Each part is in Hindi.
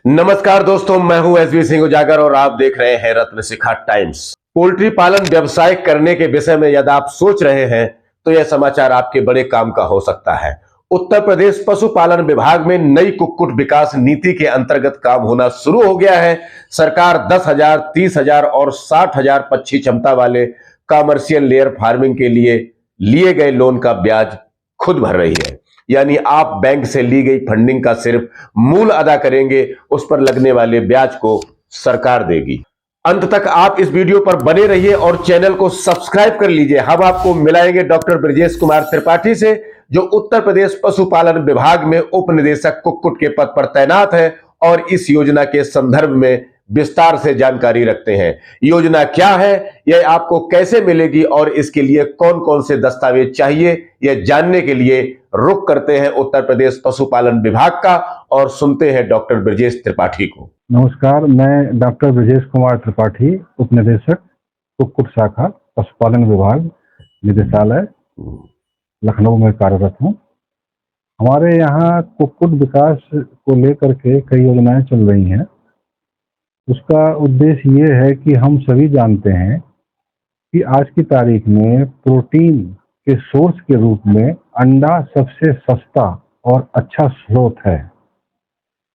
नमस्कार दोस्तों, मैं हूं एसवी सिंह उजागर और आप देख रहे हैं रत्न शिखा टाइम्स। पोल्ट्री पालन व्यवसाय करने के विषय में यदि आप सोच रहे हैं तो यह समाचार आपके बड़े काम का हो सकता है। उत्तर प्रदेश पशुपालन विभाग में नई कुक्कुट विकास नीति के अंतर्गत काम होना शुरू हो गया है। सरकार 10,000, 30,000 और 60,000 पक्षी क्षमता वाले कमर्शियल लेयर फार्मिंग के लिए गए लोन का ब्याज खुद भर रही है। यानी आप बैंक से ली गई फंडिंग का सिर्फ मूल अदा करेंगे, उस पर लगने वाले ब्याज को सरकार देगी। अंत तक आप इस वीडियो पर बने रहिए और चैनल को सब्सक्राइब कर लीजिए। हम आपको मिलाएंगे डॉक्टर ब्रजेश कुमार त्रिपाठी से, जो उत्तर प्रदेश पशुपालन विभाग में उप निदेशक कुक्कुट के पद पर तैनात है और इस योजना के संदर्भ में विस्तार से जानकारी रखते हैं। योजना क्या है, यह आपको कैसे मिलेगी और इसके लिए कौन कौन से दस्तावेज चाहिए, यह जानने के लिए रुख करते हैं उत्तर प्रदेश पशुपालन विभाग का और सुनते हैं डॉक्टर ब्रजेश त्रिपाठी को। नमस्कार, मैं डॉक्टर ब्रजेश कुमार त्रिपाठी, उप निदेशक कुक्कुट शाखा पशुपालन विभाग निदेशालय लखनऊ में कार्यरत हूँ। हमारे यहाँ कुक्कुट विकास को लेकर के कई योजनाएं चल रही हैं। उसका उद्देश्य ये है कि हम सभी जानते हैं कि आज की तारीख में प्रोटीन के सोर्स के रूप में अंडा सबसे सस्ता और अच्छा स्रोत है।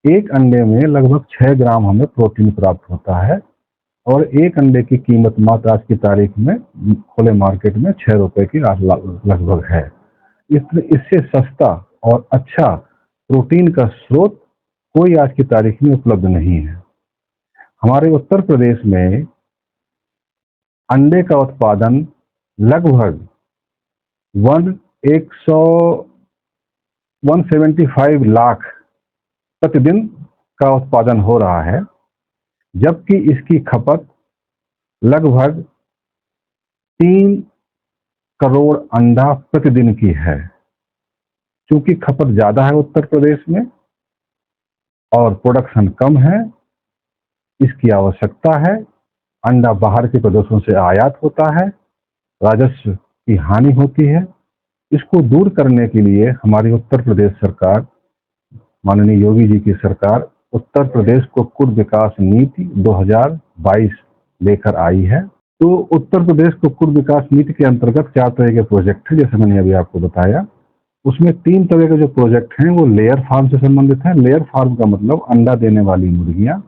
एक अंडे में लगभग 6 ग्राम हमें प्रोटीन प्राप्त होता है और एक अंडे की कीमत मात्र आज की तारीख में खुले मार्केट में 6 रुपए की लगभग है। इससे सस्ता और अच्छा प्रोटीन का स्रोत कोई आज की तारीख में उपलब्ध नहीं है। हमारे उत्तर प्रदेश में अंडे का उत्पादन लगभग 175 लाख प्रतिदिन का उत्पादन हो रहा है, जबकि इसकी खपत लगभग 3 करोड़ अंडा प्रतिदिन की है। क्योंकि खपत ज्यादा है उत्तर प्रदेश में और प्रोडक्शन कम है, इसकी आवश्यकता है। अंडा बाहर के प्रदेशों से आयात होता है, राजस्व की हानि होती है। इसको दूर करने के लिए हमारी उत्तर प्रदेश सरकार, माननीय योगी जी की सरकार, उत्तर प्रदेश कुक्कुट विकास नीति 2022 लेकर आई है। तो उत्तर प्रदेश कुक्कुट विकास नीति के अंतर्गत 4 तरह के प्रोजेक्ट हैं, जैसे मैंने अभी आपको बताया। उसमें 3 तरह के जो प्रोजेक्ट हैं वो लेयर फार्म से संबंधित है। लेयर फार्म का मतलब अंडा देने वाली मुर्गियां।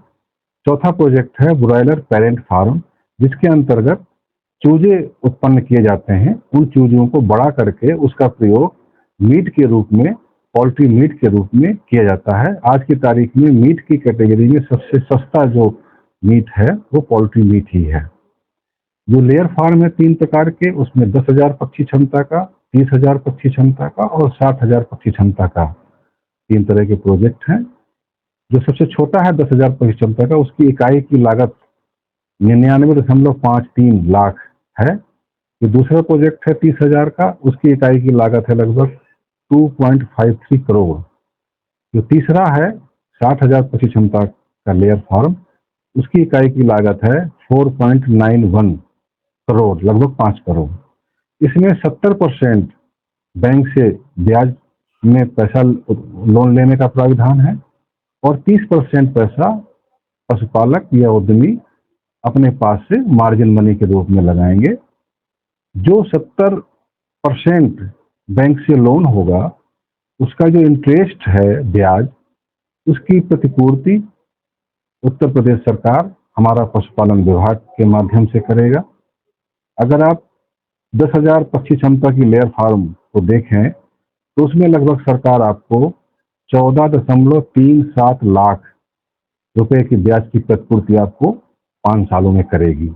चौथा प्रोजेक्ट है ब्रॉयलर पेरेंट फार्म, जिसके अंतर्गत चूजे उत्पन्न किए जाते हैं। उन चूजों को बड़ा करके उसका प्रयोग मीट के रूप में, पोल्ट्री मीट के रूप में किया जाता है। आज की तारीख में मीट की कैटेगरी में सबसे सस्ता जो मीट है वो पोल्ट्री मीट ही है। जो लेयर फार्म है 3 प्रकार के, उसमें 10,000 पक्षी क्षमता का, 30,000 पक्षी क्षमता का और 60,000 पक्षी क्षमता का 3 तरह के प्रोजेक्ट हैं। जो सबसे छोटा है 10,000 पक्षी क्षमता का, उसकी इकाई की लागत 99.53 लाख है। जो दूसरा प्रोजेक्ट है 30,000 का, उसकी इकाई की लागत है लगभग 2.53 करोड़। जो तीसरा है 60,000 पक्षी क्षमता का लेयर फार्म, उसकी इकाई की लागत है 4.91 करोड़, लगभग 5 करोड़। इसमें 70% बैंक से ब्याज में पैसा लोन लेने का प्राविधान है और 30% पैसा पशुपालक या उद्यमी अपने पास से मार्जिन मनी के रूप में लगाएंगे। जो 70% बैंक से लोन होगा, उसका जो इंटरेस्ट है ब्याज, उसकी प्रतिपूर्ति उत्तर प्रदेश सरकार, हमारा पशुपालन विभाग के माध्यम से करेगा। अगर आप 10,000 पक्षी क्षमता की लेयर फार्म को देखें तो उसमें लगभग सरकार आपको 14.37 लाख रुपए की ब्याज की प्रतिपूर्ति आपको 5 सालों में करेगी।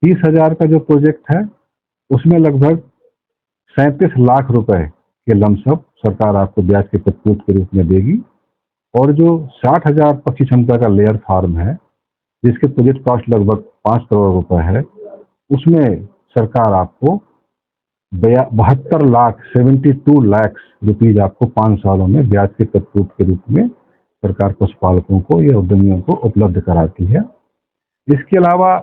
30,000 का जो प्रोजेक्ट है उसमें लगभग 37 लाख रुपए के लमसम सरकार आपको ब्याज की प्रतिपूर्ति के रूप में देगी। और जो 60,000 पक्षी क्षमता का लेयर फार्म है, जिसके प्रोजेक्ट कॉस्ट लगभग 5 करोड़ रुपए है, उसमें सरकार आपको 72 लाख रुपीज आपको 5 सालों में ब्याज के प्रतिपूर्ति के रूप में सरकार पशुपालकों को या उद्यमियों को उपलब्ध कराती है। इसके अलावा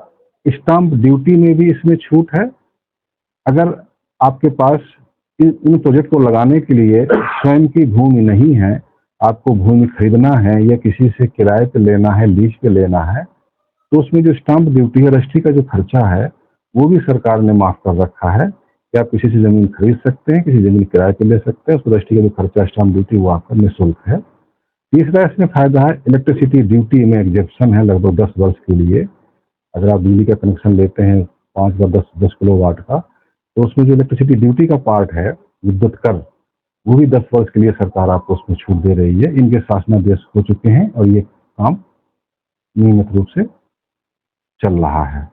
स्टाम्प ड्यूटी में भी इसमें छूट है। अगर आपके पास इन प्रोजेक्ट को लगाने के लिए स्वयं की भूमि नहीं है, आपको भूमि खरीदना है या किसी से किराए पे लेना है, लीज पे लेना है, तो उसमें जो स्टाम्प ड्यूटी है, रजिस्ट्री का जो खर्चा है, वो भी सरकार ने माफ कर रखा है कि आप किसी से जमीन खरीद सकते हैं, किसी जमीन किराए पे ले सकते हैं, उस रजिस्ट्री का जो खर्चा स्टाम्प ड्यूटी वो आपका निःशुल्क है। तीसरा इसमें फायदा है, इलेक्ट्रिसिटी ड्यूटी में एग्जेप्शन है लगभग 10 वर्ष के लिए। अगर आप बिजली का कनेक्शन लेते हैं 5 या 10 किलोवाट का, तो उसमें जो इलेक्ट्रिसिटी ड्यूटी का पार्ट है, विद्युत कर, वो भी 10 वर्ष के लिए सरकार आपको उसमें छूट दे रही है। इनके शासनादेश हो चुके हैं और ये काम नियमित रूप से चल रहा है।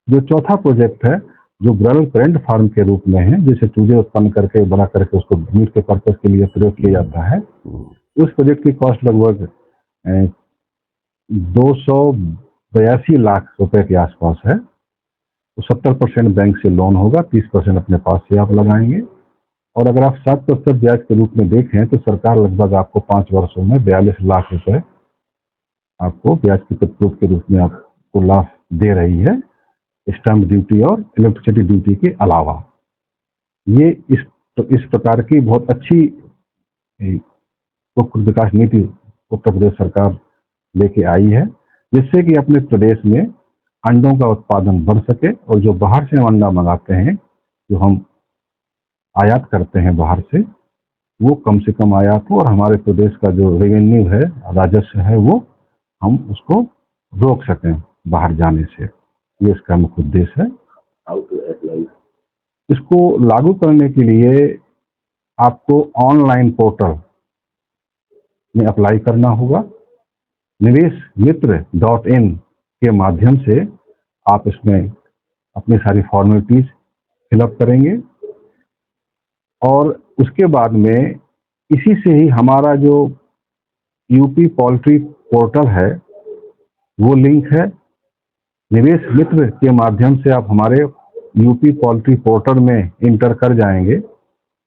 जो चौथा प्रोजेक्ट है, जो ब्रल करेंट फार्म के रूप में है, जिसे चूजे उत्पन्न करके बड़ा करके उसको मीट के पर्पज के लिए प्रयोग किया जाता है, उस प्रोजेक्ट की कॉस्ट लगभग 282 लाख रुपए के आसपास है। तो 70% बैंक से लोन होगा, 30% अपने पास से आप लगाएंगे। और अगर आप 7% ब्याज के रूप में देखें तो सरकार लगभग आपको 5 वर्षों में 42 लाख रुपए आपको ब्याज की प्रतिपूर्ति के रूप में आपको लाभ दे रही है, स्टाम्प ड्यूटी और इलेक्ट्रिसिटी ड्यूटी के अलावा। ये इस प्रकार की बहुत अच्छी विकास नीति उत्तर प्रदेश सरकार लेके आई है, जिससे कि अपने प्रदेश में अंडों का उत्पादन बढ़ सके और जो बाहर से हम अंडा मंगाते हैं, जो हम आयात करते हैं बाहर से, वो कम से कम आयात हो और हमारे प्रदेश का जो रेवेन्यू है, राजस्व है, वो हम उसको रोक सकें बाहर जाने से। ये इसका मुख्य उद्देश्य है। इसको लागू करने के लिए आपको ऑनलाइन पोर्टल में अप्लाई करना होगा। निवेश मित्र .in के माध्यम से आप इसमें अपनी सारी फॉर्मेलिटीज फिलअप करेंगे और उसके बाद में इसी से ही हमारा जो यूपी पोल्ट्री पोर्टल है वो लिंक है। निवेश मित्र के माध्यम से आप हमारे यूपी पोल्ट्री पोर्टल में इंटर कर जाएंगे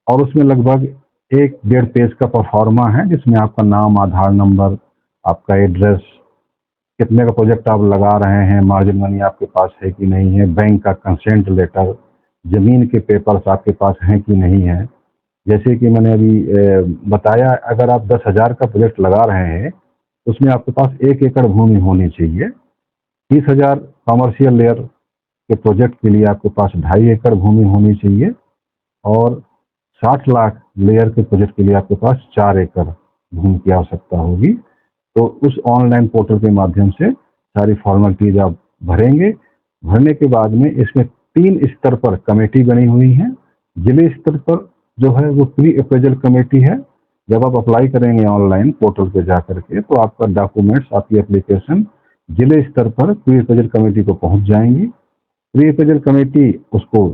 और उसमें लगभग 1-1.5 पेज का परफॉर्मा है, जिसमें आपका नाम, आधार नंबर, आपका एड्रेस, कितने का प्रोजेक्ट आप लगा रहे हैं, मार्जिन मनी आपके पास है कि नहीं है, बैंक का कंसेंट लेटर, जमीन के पेपर्स आपके पास हैं कि नहीं है। जैसे कि मैंने अभी बताया, अगर आप 10,000 का प्रोजेक्ट लगा रहे हैं उसमें आपके पास 1 एकड़ भूमि होनी चाहिए। 30,000 कॉमर्शियल लेयर के प्रोजेक्ट के लिए आपके पास 2.5 एकड़ भूमि होनी चाहिए और 60 लाख लेयर के प्रोजेक्ट के लिए आपके पास 4 एकड़ भूमि की आवश्यकता होगी। तो उस ऑनलाइन पोर्टल के माध्यम से सारी फॉर्मेलिटीज आप भरेंगे। भरने के बाद में इसमें 3 स्तर पर कमेटी बनी हुई है। जिले स्तर पर जो है वो प्री अप्रेजल कमेटी है। जब आप अप्लाई करेंगे ऑनलाइन पोर्टल पे जा करके, तो आपका डॉक्यूमेंट्स, आपकी एप्लीकेशन जिले स्तर पर प्री अप्रेजल कमेटी को पहुंच जाएंगी। प्री अप्रेजल कमेटी उसको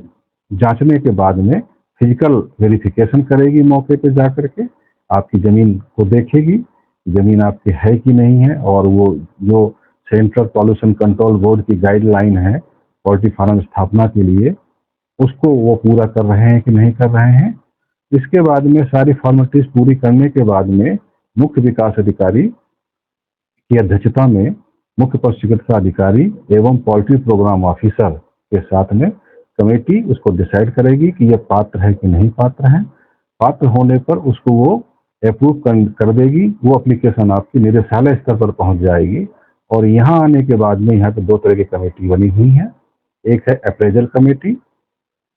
जांचने के बाद में फिजिकल वेरिफिकेशन करेगी, मौके पे जा करके आपकी जमीन को देखेगी, जमीन आपकी है कि नहीं है, और वो जो सेंट्रल पॉल्यूशन कंट्रोल बोर्ड की गाइडलाइन है पोल्ट्री फार्म स्थापना के लिए, उसको वो पूरा कर रहे हैं कि नहीं कर रहे हैं। इसके बाद में सारी फॉर्मेलिटीज पूरी करने के बाद में मुख्य विकास अधिकारी की अध्यक्षता में मुख्य पशु चिकित्सा अधिकारी एवं पोल्ट्री प्रोग्राम ऑफिसर के साथ में कमेटी उसको डिसाइड करेगी कि यह पात्र है कि नहीं पात्र है। पात्र होने पर उसको वो अप्रूव कर देगी। वो एप्लीकेशन आपकी निदेशालय स्तर पर पहुंच जाएगी और यहाँ आने के बाद में यहाँ पे 2 तरह की कमेटी बनी हुई है। एक है अप्रेजल कमेटी,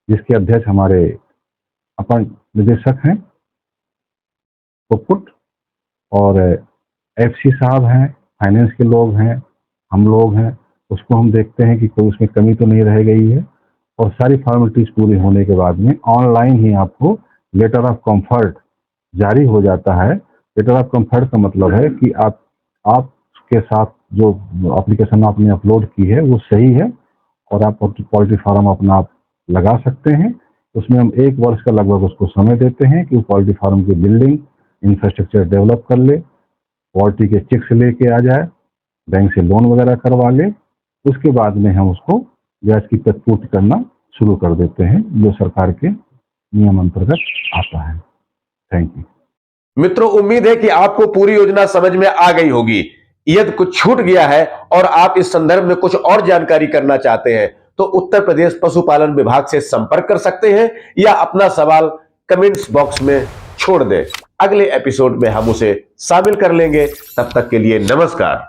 जिसके अध्यक्ष हमारे अपर निदेशक हैं पुट, और FC साहब हैं, फाइनेंस के लोग हैं, हम लोग हैं। उसको हम देखते हैं कि कोई उसमें कमी तो नहीं रह गई है। और सारी फॉर्मेलिटीज पूरी होने के बाद में ऑनलाइन ही आपको लेटर ऑफ कंफर्ट जारी हो जाता है। लेटर ऑफ कंफर्ट का मतलब है कि आपके साथ जो एप्लीकेशन आपने अपलोड की है वो सही है और आप पोल्ट्री फार्म अपना आप लगा सकते हैं। उसमें हम 1 वर्ष का लगभग उसको समय देते हैं कि वो पोल्ट्री फार्म की बिल्डिंग इंफ्रास्ट्रक्चर डेवलप कर ले, पोल्ट्री के चिक्स लेके आ जाए, बैंक से लोन वगैरह करवा ले। उसके बाद में हम उसको ब्याज की प्रतिपूर्ति करना शुरू कर देते हैं, जो सरकार के नियम अंतर्गत आता है। Thank you. मित्रों, उम्मीद है कि आपको पूरी योजना समझ में आ गई होगी। यदि कुछ छूट गया है और आप इस संदर्भ में कुछ और जानकारी करना चाहते हैं तो उत्तर प्रदेश पशुपालन विभाग से संपर्क कर सकते हैं या अपना सवाल कमेंट्स बॉक्स में छोड़ दें। अगले एपिसोड में हम उसे शामिल कर लेंगे। तब तक के लिए नमस्कार।